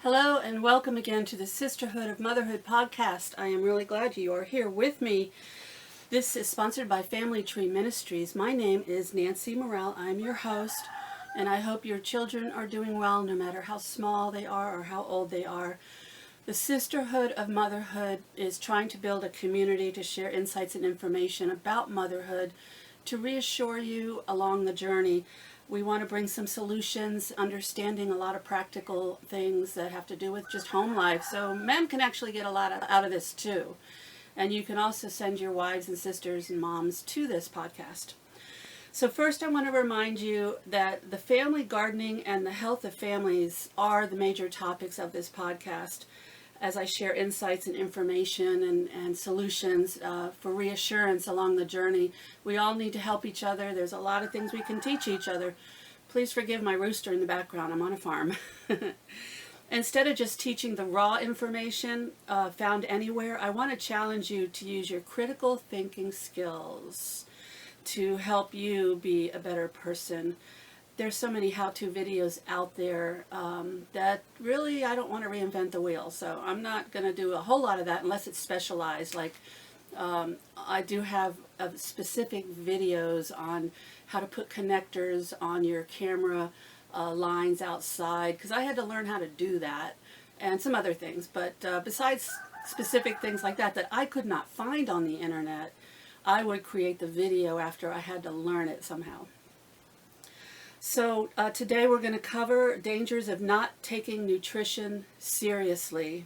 Hello and welcome again to the Sisterhood of Motherhood podcast. I am really glad you are here with me. This is sponsored by Family Tree Ministries. My name is Nancy Morrell. I'm your host, and I hope your children are doing well no matter how small they are or how old they are. The Sisterhood of Motherhood is trying to build a community to share insights and information about motherhood, to reassure you along the journey. We want to bring some solutions, understanding a lot of practical things that have to do with just home life. So men can actually get a lot out of this too. And you can also send your wives and sisters and moms to this podcast. So first I want to remind you that the family gardening and the health of families are the major topics of this podcast, as I share insights and information and solutions for reassurance along the journey. We all need to help each other. There's a lot of things we can teach each other. Please forgive my rooster in the background. I'm on a farm. Instead of just teaching the raw information found anywhere, I want to challenge you to use your critical thinking skills to help you be a better person. There's so many how-to videos out there that really I don't want to reinvent the wheel. So I'm not going to do a whole lot of that unless it's specialized. Like I do have specific videos on how to put connectors on your camera lines outside, because I had to learn how to do that, and some other things. But besides specific things like that I could not find on the internet, I would create the video after I had to learn it somehow. So today we're going to cover dangers of not taking nutrition seriously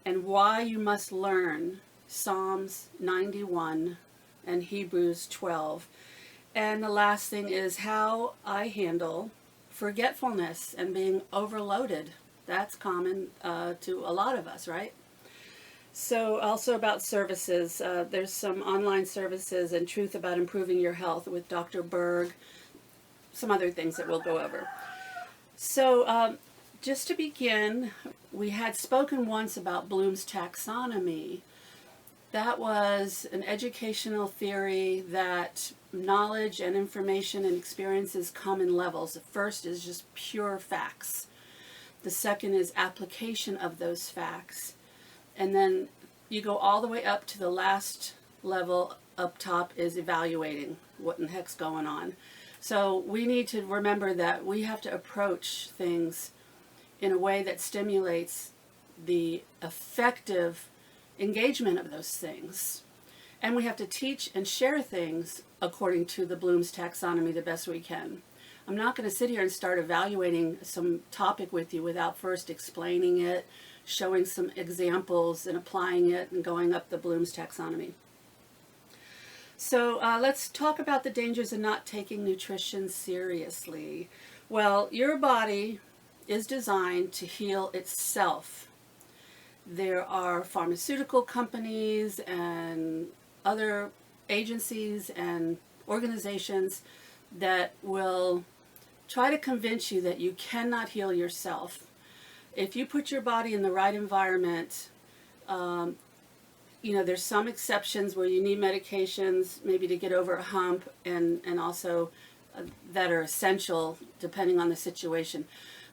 and why you must learn Psalms 91 and Hebrews 12. And the last thing is how I handle forgetfulness and being overloaded. That's common to a lot of us, right? So also about services. There's some online services and Truth About Improving Your Health with Dr. Berg. Some other things that we'll go over. So just to begin, we had spoken once about Bloom's taxonomy. That was an educational theory that knowledge and information and experiences come in levels. The first is just pure facts. The second is application of those facts. And then you go all the way up to the last level up top is evaluating what in the heck's going on. So we need to remember that we have to approach things in a way that stimulates the effective engagement of those things. And we have to teach and share things according to the Bloom's taxonomy the best we can. I'm not going to sit here and start evaluating some topic with you without first explaining it, showing some examples and applying it and going up the Bloom's taxonomy. So let's talk about the dangers of not taking nutrition seriously. Well, your body is designed to heal itself. There are pharmaceutical companies and other agencies and organizations that will try to convince you that you cannot heal yourself. If you put your body in the right environment, there's some exceptions where you need medications maybe to get over a hump and also that are essential depending on the situation.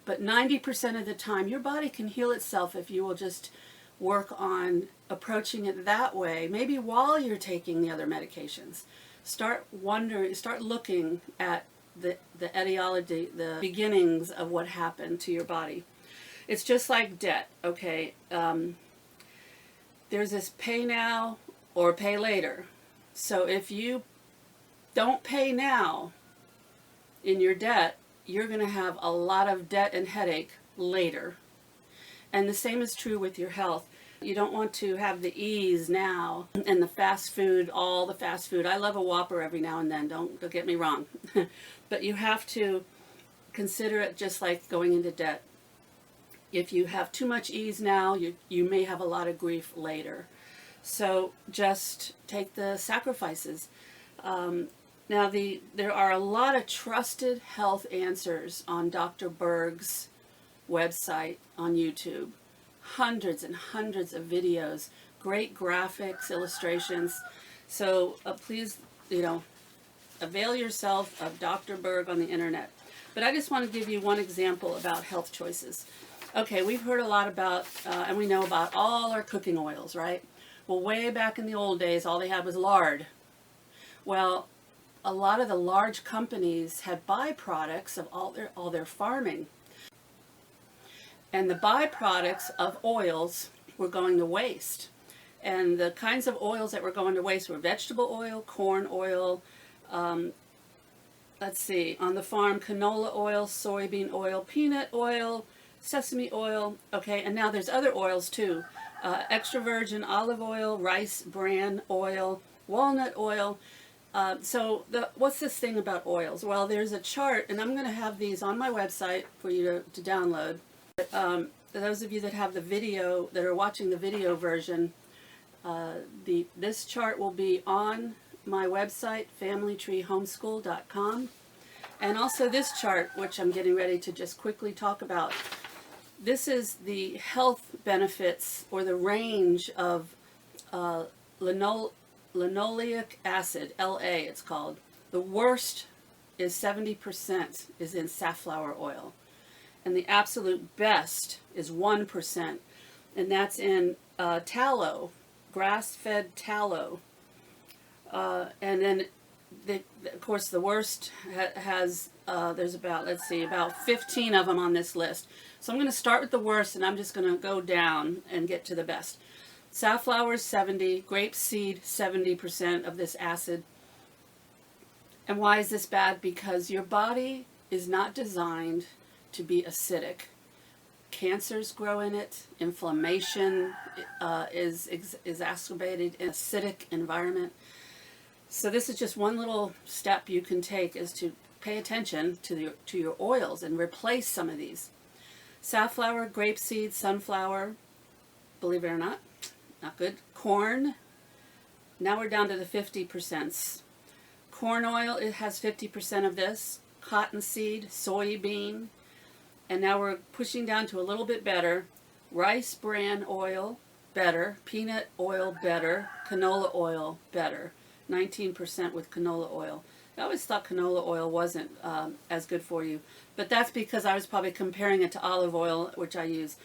But 90% of the time, your body can heal itself if you will just work on approaching it that way, maybe while you're taking the other medications. Start looking at the etiology, the beginnings of what happened to your body. It's just like debt, okay? There's this pay now or pay later. So if you don't pay now in your debt, you're going to have a lot of debt and headache later. And the same is true with your health. You don't want to have the ease now and the fast food, all the fast food. I love a Whopper every now and then, don't get me wrong. But you have to consider it just like going into debt. If you have too much ease now, you may have a lot of grief later. So just take the sacrifices. Now, there are a lot of trusted health answers on Dr. Berg's website on YouTube. Hundreds and hundreds of videos, great graphics, illustrations. So please, avail yourself of Dr. Berg on the internet. But I just want to give you one example about health choices. Okay, we've heard a lot about, and we know about all our cooking oils, right? Well, way back in the old days, all they had was lard. Well, a lot of the large companies had byproducts of all their farming. And the byproducts of oils were going to waste. And the kinds of oils that were going to waste were vegetable oil, corn oil, let's see, on the farm, canola oil, soybean oil, peanut oil, sesame oil. Okay, and now there's other oils too. Extra virgin olive oil, rice bran oil, walnut oil. What's this thing about oils? Well, there's a chart, and I'm going to have these on my website for you to download. But those of you that have the video, that are watching the video version, this chart will be on my website, familytreehomeschool.com. And also this chart, which I'm getting ready to just quickly talk about. This is the health benefits, or the range of linoleic acid, LA it's called. The worst is 70% is in safflower oil. And the absolute best is 1%. And that's in tallow, grass-fed tallow. And then, of course, the worst has, there's about, let's see, about 15 of them on this list. So I'm going to start with the worst, and I'm just going to go down and get to the best. Safflower is 70, grapeseed 70% of this acid. And why is this bad? Because your body is not designed to be acidic. Cancers grow in it. Inflammation is exacerbated in an acidic environment. So this is just one little step you can take, is to pay attention to your oils and replace some of these. Safflower, grapeseed, sunflower, believe it or not good. Corn, now we're down to the 50%. Corn oil, it has 50% of this. Cottonseed, soybean, and now we're pushing down to a little bit better. Rice bran oil, better. Peanut oil, better. Canola oil, better. 19% with canola oil. I always thought canola oil wasn't as good for you, but that's because I was probably comparing it to olive oil, which I use.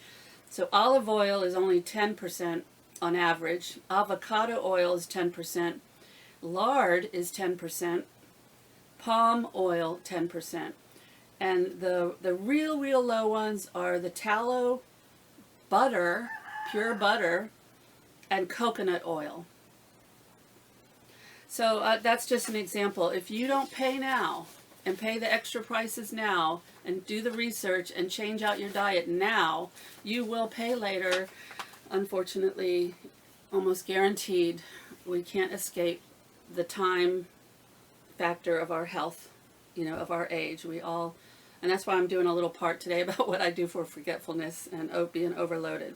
So olive oil is only 10% on average. Avocado oil is 10%. Lard is 10%. Palm oil, 10%. And the real low ones are the tallow, butter, pure butter, and coconut oil. So that's just an example. If you don't pay now, and pay the extra prices now, and do the research and change out your diet now, you will pay later. Unfortunately, almost guaranteed. We can't escape the time factor of our health, of our age. And that's why I'm doing a little part today about what I do for forgetfulness and being overloaded.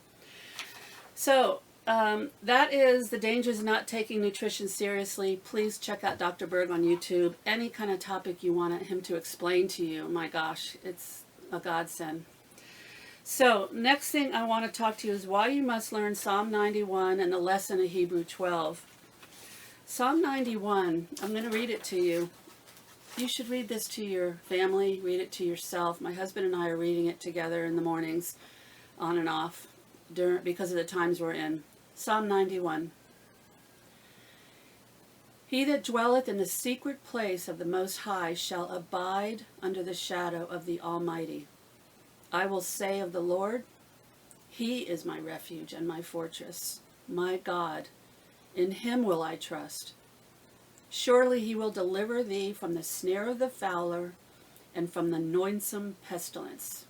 So that is the dangers of not taking nutrition seriously. Please check out Dr. Berg on YouTube. Any kind of topic you want him to explain to you, my gosh, it's a godsend. So next thing I want to talk to you is why you must learn Psalm 91 and the lesson of Hebrew 12. Psalm 91, I'm going to read it to you. You should read this to your family, read it to yourself. My husband and I are reading it together in the mornings, on and off, because of the times we're in. Psalm 91. He that dwelleth in the secret place of the Most High shall abide under the shadow of the Almighty. I will say of the Lord, He is my refuge and my fortress, my God. In Him will I trust. Surely He will deliver thee from the snare of the fowler and from the noisome pestilence.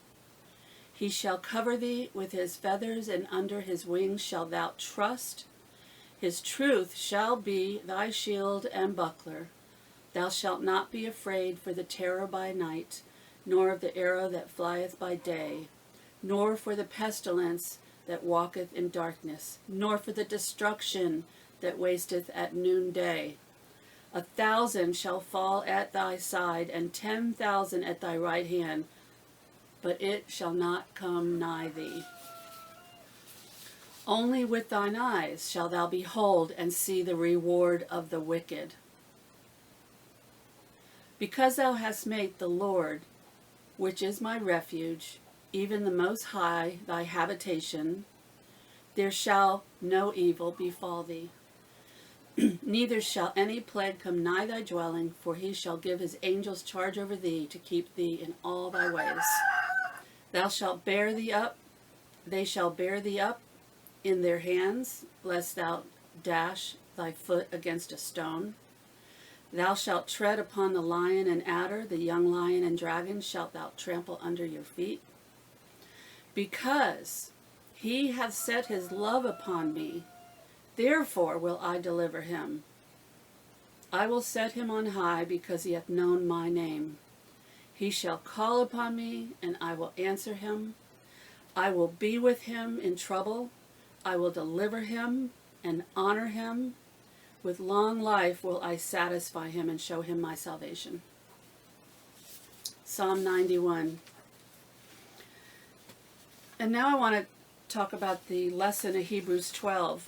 He shall cover thee with His feathers, and under His wings shalt thou trust. His truth shall be thy shield and buckler. Thou shalt not be afraid for the terror by night, nor of the arrow that flieth by day, nor for the pestilence that walketh in darkness, nor for the destruction that wasteth at noonday. 1,000 shall fall at thy side, and 10,000 at thy right hand, but it shall not come nigh thee. Only with thine eyes shalt thou behold and see the reward of the wicked. Because thou hast made the Lord, which is my refuge, even the Most High, thy habitation. There shall no evil befall thee, neither shall any plague come nigh thy dwelling, for he shall give his angels charge over thee, to keep thee in all thy ways. Thou shalt bear thee up, they shall bear thee up in their hands, lest thou dash thy foot against a stone. Thou shalt tread upon the lion and adder, the young lion and dragon shalt thou trample under your feet. Because he hath set his love upon me, therefore will I deliver him. I will set him on high, because he hath known my name. He shall call upon me, and I will answer him. I will be with him in trouble. I will deliver him and honor him. With long life will I satisfy him and show him my salvation. Psalm 91. And now I want to talk about the lesson of Hebrews 12.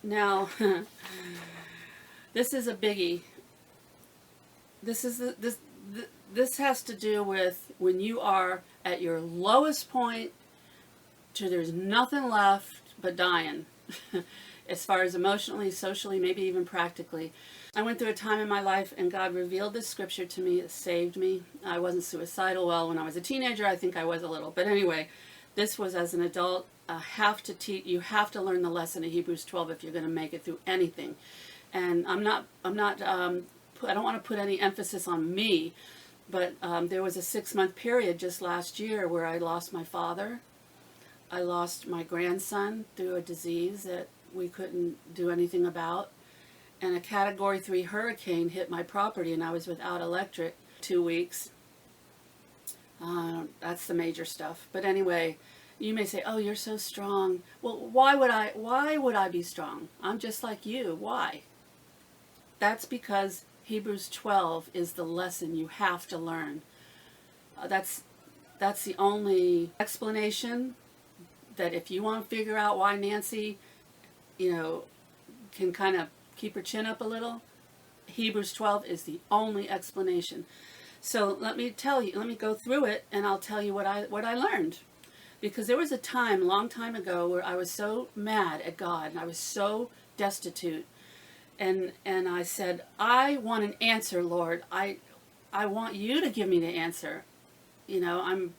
Now, this is a biggie. This has to do with when you are at your lowest point, to there's nothing left but dying. As far as emotionally, socially, maybe even practically. I went through a time in my life and God revealed this scripture to me. It saved me. I wasn't suicidal. Well, when I was a teenager, I think I was a little. But anyway, this was as an adult. You have to learn the lesson of Hebrews 12 if you're going to make it through anything. And I don't want to put any emphasis on me, but there was a 6-month period just last year where I lost my father. I lost my grandson through a disease that we couldn't do anything about, and a Category 3 hurricane hit my property, and I was without electric 2 weeks. That's the major stuff. But anyway, you may say, "Oh, you're so strong." Well, why would I be strong? I'm just like you. Why? That's because Hebrews 12 is the lesson you have to learn. That's the only explanation. That if you want to figure out why Nancy, can kind of keep her chin up a little, Hebrews 12 is the only explanation. So let me go through it, and I'll tell you what I learned. Because there was a time, a long time ago, where I was so mad at God, and I was so destitute, and I said, I want an answer, Lord. I want you to give me the answer. I'm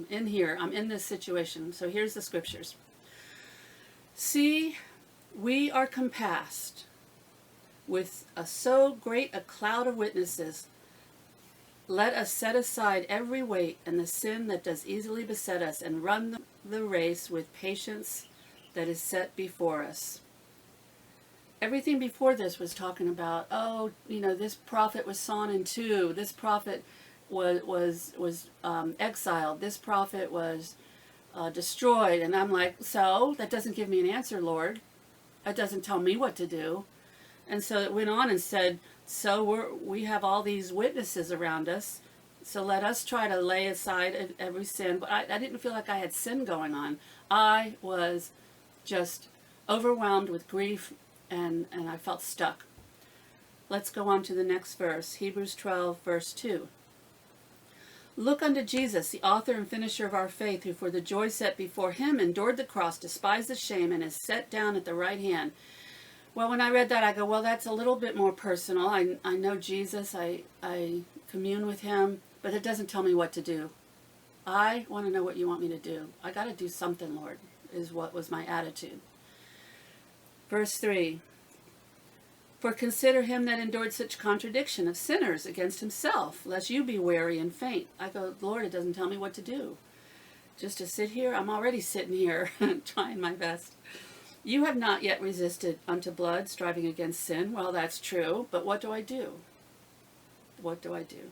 in here. I'm in this situation. So here's the scriptures. See, we are compassed with so great a cloud of witnesses. Let us set aside every weight and the sin that does easily beset us, and run the race with patience that is set before us. Everything before this was talking about, this prophet was sawn in two. This prophet was exiled. This prophet was destroyed. And I'm like, so that doesn't give me an answer, Lord. That doesn't tell me what to do. And so it went on and said, so we have all these witnesses around us, so let us try to lay aside every sin. But I didn't feel like I had sin going on. I was just overwhelmed with grief, and I felt stuck. Let's go on to the next verse, Hebrews 12, verse 2. Look unto Jesus, the author and finisher of our faith, who for the joy set before him endured the cross, despised the shame, and is set down at the right hand. Well, when I read that, I go, well, that's a little bit more personal. I know Jesus, I commune with him, but it doesn't tell me what to do. I want to know what you want me to do. I got to do something, Lord, is what was my attitude. Verse 3. For consider him that endured such contradiction of sinners against himself, lest you be weary and faint. I go, Lord, it doesn't tell me what to do. Just to sit here? I'm already sitting here trying my best. You have not yet resisted unto blood, striving against sin. Well, that's true, but what do I do? What do I do?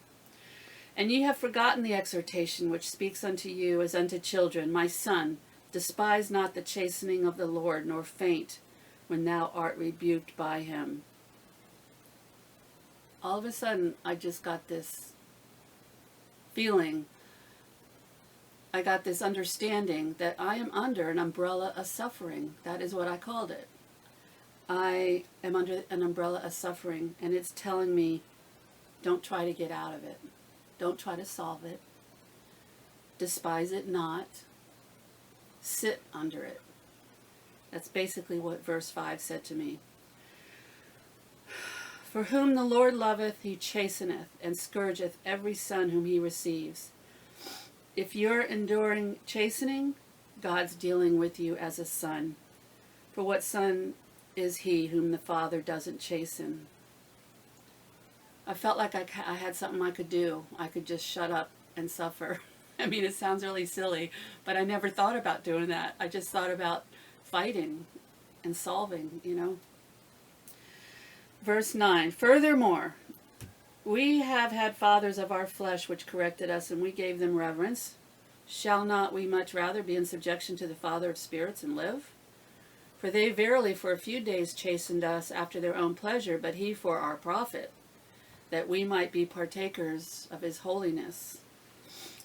And ye have forgotten the exhortation which speaks unto you as unto children. My son, despise not the chastening of the Lord, nor faint when thou art rebuked by him. All of a sudden, I just got this feeling, I got this understanding that I am under an umbrella of suffering. That is what I called it. I am under an umbrella of suffering, and it's telling me, don't try to get out of it. Don't try to solve it. despise it not, sit under it. That's basically what verse 5 said to me. For whom the Lord loveth, he chasteneth, and scourgeth every son whom he receives. If you're enduring chastening, God's dealing with you as a son. For what son is he whom the Father doesn't chasten? I felt like I had something I could do. I could just shut up and suffer. I mean, it sounds really silly, but I never thought about doing that. I just thought about fighting and solving, you know. Verse 9, furthermore, we have had fathers of our flesh which corrected us, and we gave them reverence. Shall not we much rather be in subjection to the Father of spirits and live? For they verily for a few days chastened us after their own pleasure, but he for our profit, that we might be partakers of his holiness.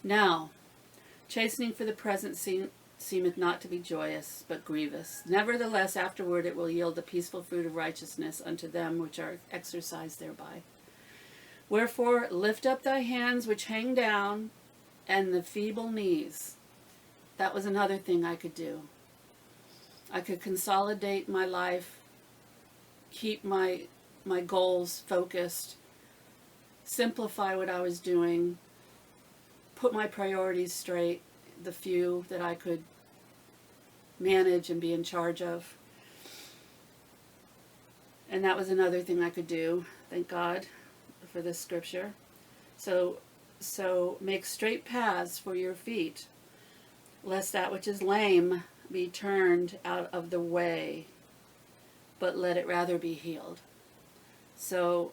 Now, chastening for the present seemeth not to be joyous, but grievous. Nevertheless, afterward it will yield the peaceful fruit of righteousness unto them which are exercised thereby. Wherefore, lift up thy hands which hang down, and the feeble knees. That was another thing I could do. I could consolidate my life, keep my goals focused, simplify what I was doing, put my priorities straight, the few that I could manage and be in charge of. And that was another thing I could do. Thank God for this scripture. So make straight paths for your feet, lest that which is lame be turned out of the way, but let it rather be healed. So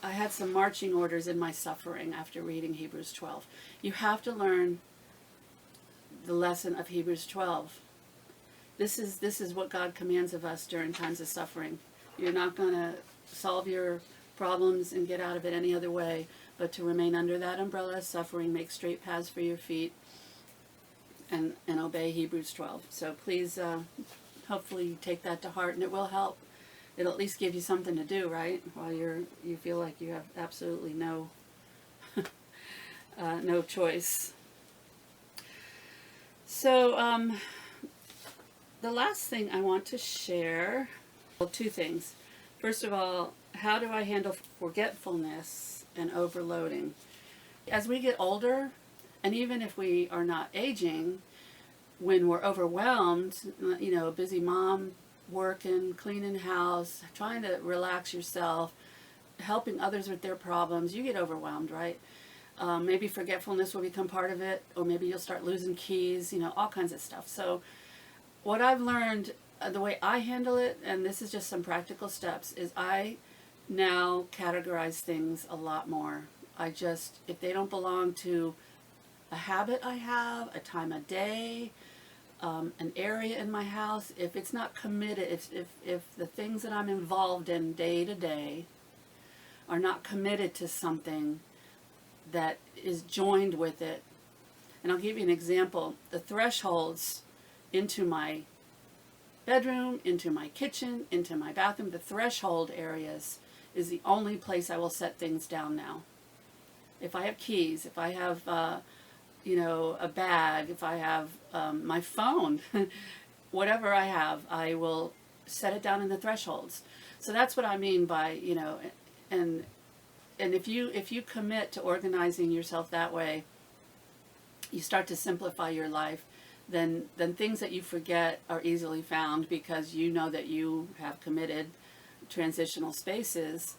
I had some marching orders in my suffering after reading Hebrews 12. You have to learn the lesson of Hebrews 12. This is what God commands of us during times of suffering. You're not going to solve your problems and get out of it any other way, but to remain under that umbrella of suffering, make straight paths for your feet, and obey Hebrews 12. So please, hopefully you take that to heart, and it will help. It'll at least give you something to do, right? While you feel like you have absolutely no no choice. So the last thing I want to share, well, two things. First of all, how do I handle forgetfulness and overloading? As we get older, and even if we are not aging, when we're overwhelmed, you know, a busy mom, working, cleaning the house, trying to relax yourself, helping others with their problems, you get overwhelmed, right? Maybe forgetfulness will become part of it, or maybe you'll start losing keys, you know, all kinds of stuff. So what I've learned, the way I handle it, and this is just some practical steps, is I now categorize things a lot more. If they don't belong to a habit I have, a time of day, an area in my house, if it's not committed, if the things that I'm involved in day to day are not committed to something that is joined with it. And I'll give you an example. The thresholds into my bedroom, into my kitchen, into my bathroom, the threshold areas is the only place I will set things down now. If I have keys, if I have you know, a bag, if I have my phone, whatever I have, I will set it down in the thresholds. So that's what I mean by, you know, and if you commit to organizing yourself that way, you start to simplify your life, then things that you forget are easily found because you know that you have committed transitional spaces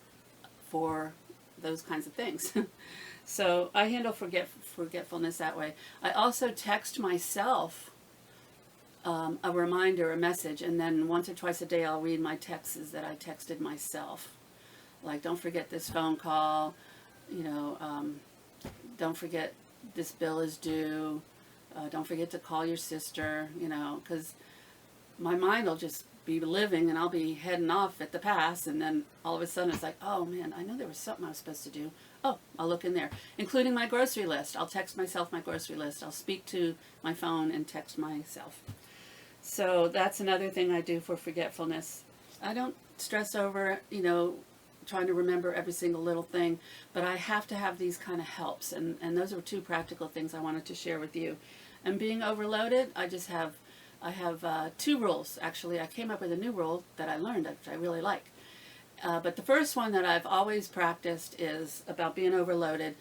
for those kinds of things. So I handle forgetfulness that way. I also text myself a reminder, a message, and then once or twice a day I'll read my texts that I texted myself. Like, don't forget this phone call, you know, don't forget this bill is due, don't forget to call your sister, you know, because my mind will just be living and I'll be heading off at the pass, and then all of a sudden it's like, oh man, I know there was something I was supposed to do. Oh, I'll look in there, including my grocery list. I'll text myself my grocery list. I'll speak to my phone and text myself. So that's another thing I do for forgetfulness. I don't stress over, you know, trying to remember every single little thing, but I have to have these kind of helps, and those are two practical things I wanted to share with you. And being overloaded, I have two rules. Actually, I came up with a new rule that I learned, which I really like. But the first one that I've always practiced is about being overloaded.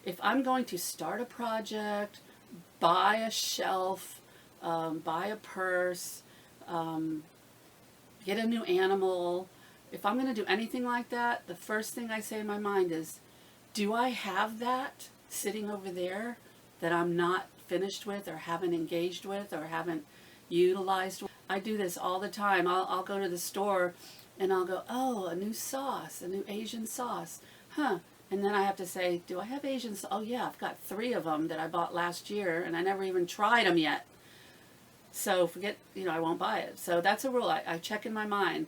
If I'm going to start a project, buy a shelf, buy a purse, get a new animal, if I'm going to do anything like that, the first thing I say in my mind is, do I have that sitting over there that I'm not finished with or haven't engaged with or haven't utilized? I do this all the time. I'll go to the store and I'll go, oh, a new sauce, a new Asian sauce. Huh. And then I have to say, do I have Asian sauce? Oh, yeah, I've got 3 of them that I bought last year and I never even tried them yet. So forget, I won't buy it. So that's a rule. I check in my mind,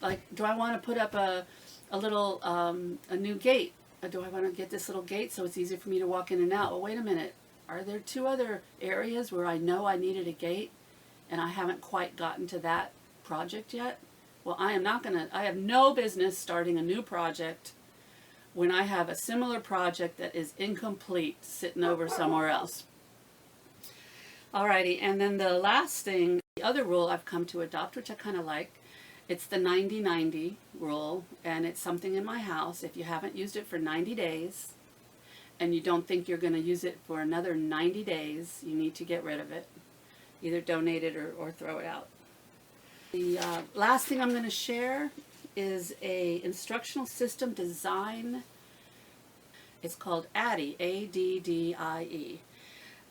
like, do I want to put up a little, a new gate? Or do I want to get this little gate so it's easy for me to walk in and out? Well, wait a minute. Are there 2 other areas where I know I needed a gate and I haven't quite gotten to that project yet? Well, I have no business starting a new project when I have a similar project that is incomplete sitting over somewhere else. Alrighty, and then the last thing, the other rule I've come to adopt, which I kind of like, it's the 90-90 rule, and it's something in my house. If you haven't used it for 90 days, and you don't think you're going to use it for another 90 days, you need to get rid of it. Either donate it or throw it out. The last thing I'm going to share is a instructional system design. It's called ADDIE, A-D-D-I-E.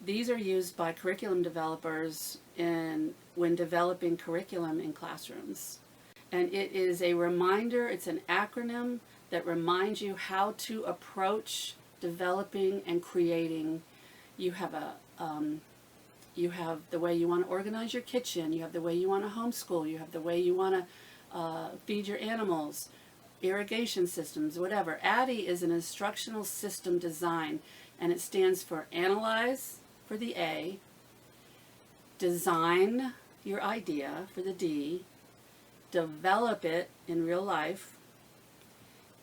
These are used by curriculum developers when developing curriculum in classrooms. And it is a reminder, it's an acronym that reminds you how to approach developing and creating. You have the way you want to organize your kitchen, you have the way you want to homeschool, you have the way you want to feed your animals, irrigation systems, whatever. ADDIE is an instructional system design, and it stands for Analyze for the A, Design your idea for the D, Develop it in real life,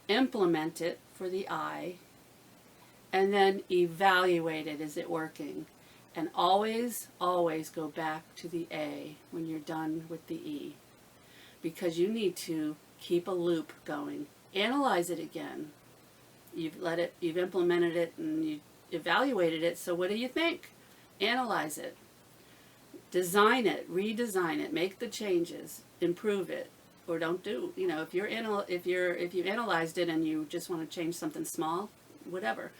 Implement it for the I, and then evaluate it. Is it working? And always, always go back to the A when you're done with the E, because you need to keep a loop going. Analyze it again. You've implemented it and you evaluated it, so what do you think? Analyze it. Design it, redesign it, make the changes, improve it, or don't do. If you've analyzed it and you just want to change something small, whatever,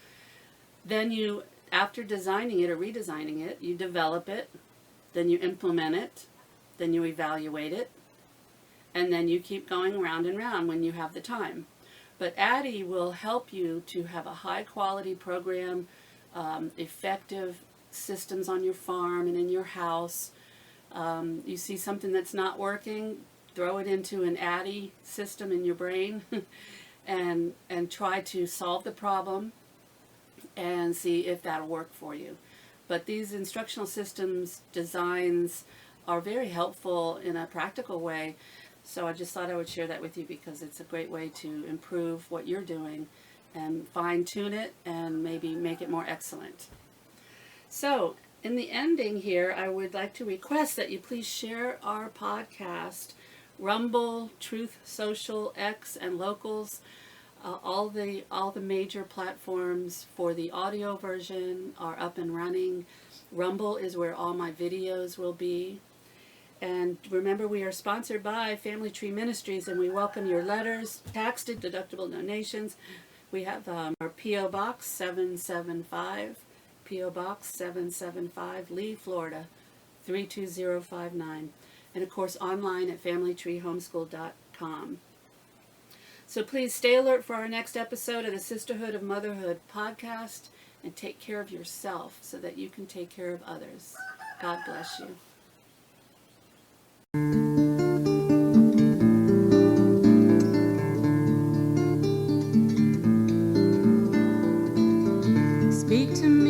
then after designing it or redesigning it, you develop it, then you implement it, then you evaluate it, and then you keep going round and round when you have the time. But ADDIE will help you to have a high quality program, effective systems on your farm and in your house. You see something that's not working, throw it into an ADDIE system in your brain and try to solve the problem and see if that'll work for you. But these instructional systems designs are very helpful in a practical way. So I just thought I would share that with you because it's a great way to improve what you're doing and fine-tune it and maybe make it more excellent. So in the ending here, I would like to request that you please share our podcast, Rumble, Truth Social, X, and Locals. All the major platforms for the audio version are up and running. Rumble is where all my videos will be. And remember, we are sponsored by Family Tree Ministries, and we welcome your letters, tax-deductible donations. We have our P.O. Box 775, P.O. Box 775, Lee, Florida 32059. And of course, online at familytreehomeschool.com. So please stay alert for our next episode of the Sisterhood of Motherhood podcast, and take care of yourself so that you can take care of others. God bless you. Speak to me.